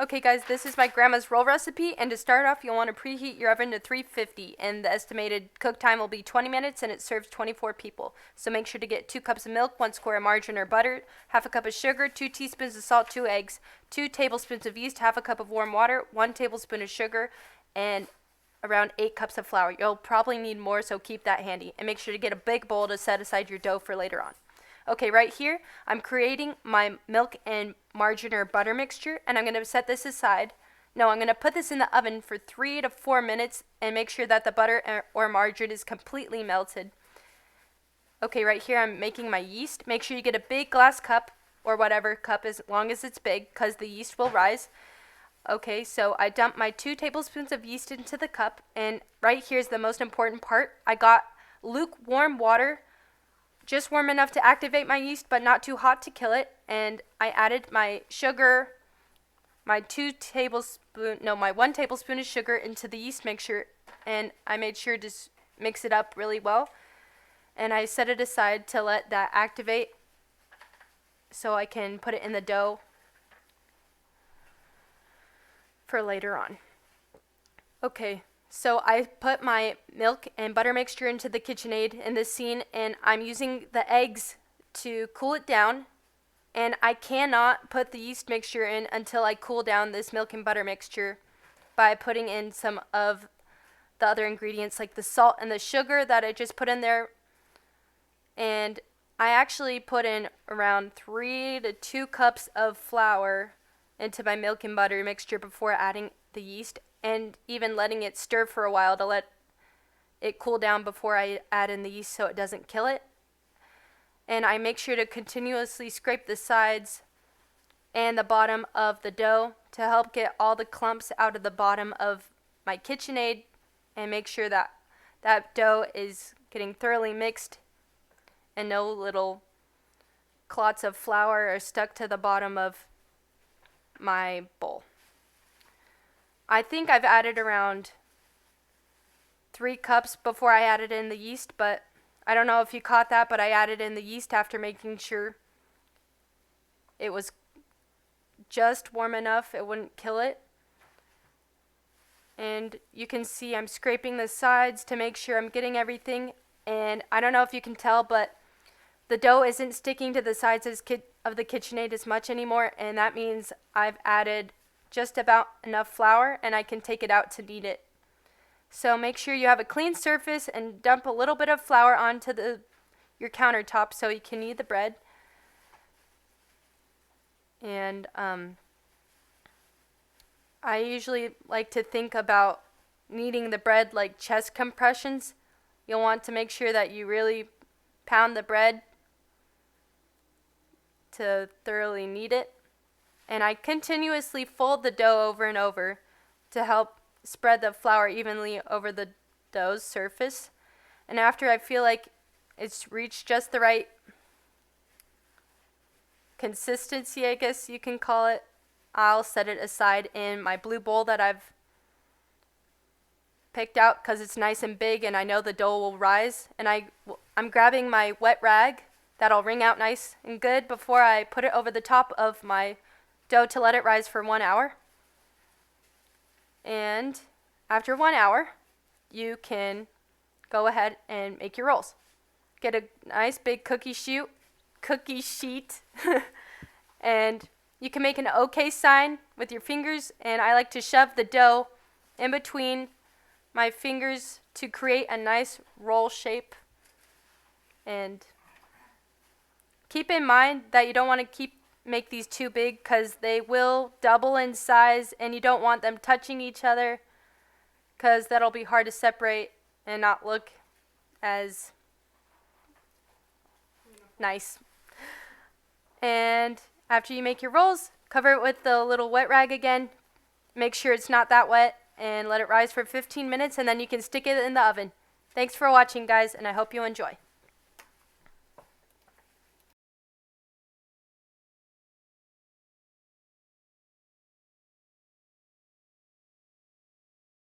Okay guys, this is my grandma's roll recipe, and to start off you'll want to preheat your oven to 350, and the estimated cook time will be 20 minutes and it serves 24 people. So make sure to get 2 cups of milk, 1 square of margarine or butter, half a cup of sugar, 2 teaspoons of salt, 2 eggs, 2 tablespoons of yeast, half a cup of warm water, 1 tablespoon of sugar, and around 8 cups of flour. You'll probably need more, so keep that handy. And make sure to get a big bowl to set aside your dough for later on. Okay, right here, I'm creating my milk and margarine or butter mixture, and I'm going to set this aside. No, I'm going to put this in the oven for 3 to 4 minutes and make sure that the butter or margarine is completely melted. Okay, right here, I'm making my yeast. Make sure you get a big glass cup or whatever cup as long as it's big, because the yeast will rise. Okay, so I dumped my 2 tablespoons of yeast into the cup, and right here's the most important part. I got lukewarm water, just warm enough to activate my yeast, but not too hot to kill it. And I added my sugar, my 1 tablespoon of sugar into the yeast mixture, and I made sure to mix it up really well. And I set it aside to let that activate so I can put it in the dough for later on. Okay. So I put my milk and butter mixture into the KitchenAid in this scene, and I'm using the eggs to cool it down, and I cannot put the yeast mixture in until I cool down this milk and butter mixture by putting in some of the other ingredients like the salt and the sugar that I just put in there. And I actually put in around 3 to 2 cups of flour into my milk and butter mixture before adding the yeast, and even letting it stir for a while to let it cool down before I add in the yeast so it doesn't kill it. And I make sure to continuously scrape the sides and the bottom of the dough to help get all the clumps out of the bottom of my KitchenAid, and make sure that that dough is getting thoroughly mixed and no little clots of flour are stuck to the bottom of my bowl. I think I've added around 3 cups before I added in the yeast, but I don't know if you caught that, but I added in the yeast after making sure it was just warm enough it wouldn't kill it. And you can see I'm scraping the sides to make sure I'm getting everything, and I don't know if you can tell, but the dough isn't sticking to the sides of the KitchenAid as much anymore, and that means I've added just about enough flour and I can take it out to knead it. So make sure you have a clean surface and dump a little bit of flour onto your countertop so you can knead the bread. And I usually like to think about kneading the bread like chest compressions. You'll want to make sure that you really pound the bread to thoroughly knead it. And I continuously fold the dough over and over to help spread the flour evenly over the dough's surface. And after I feel like it's reached just the right consistency, I guess you can call it, I'll set it aside in my blue bowl that I've picked out because it's nice and big and I know the dough will rise. And I'm grabbing my wet rag that'll wring out nice and good before I put it over the top of my dough to let it rise for 1 hour. And after 1 hour, you can go ahead and make your rolls. Get a nice big cookie sheet and you can make an OK sign with your fingers, and I like to shove the dough in between my fingers to create a nice roll shape. And keep in mind that you don't want to make these too big because they will double in size, and you don't want them touching each other because that'll be hard to separate and not look as nice. And after you make your rolls, cover it with the little wet rag again. Make sure it's not that wet and let it rise for 15 minutes, and then you can stick it in the oven. Thanks for watching, guys, and I hope you enjoy.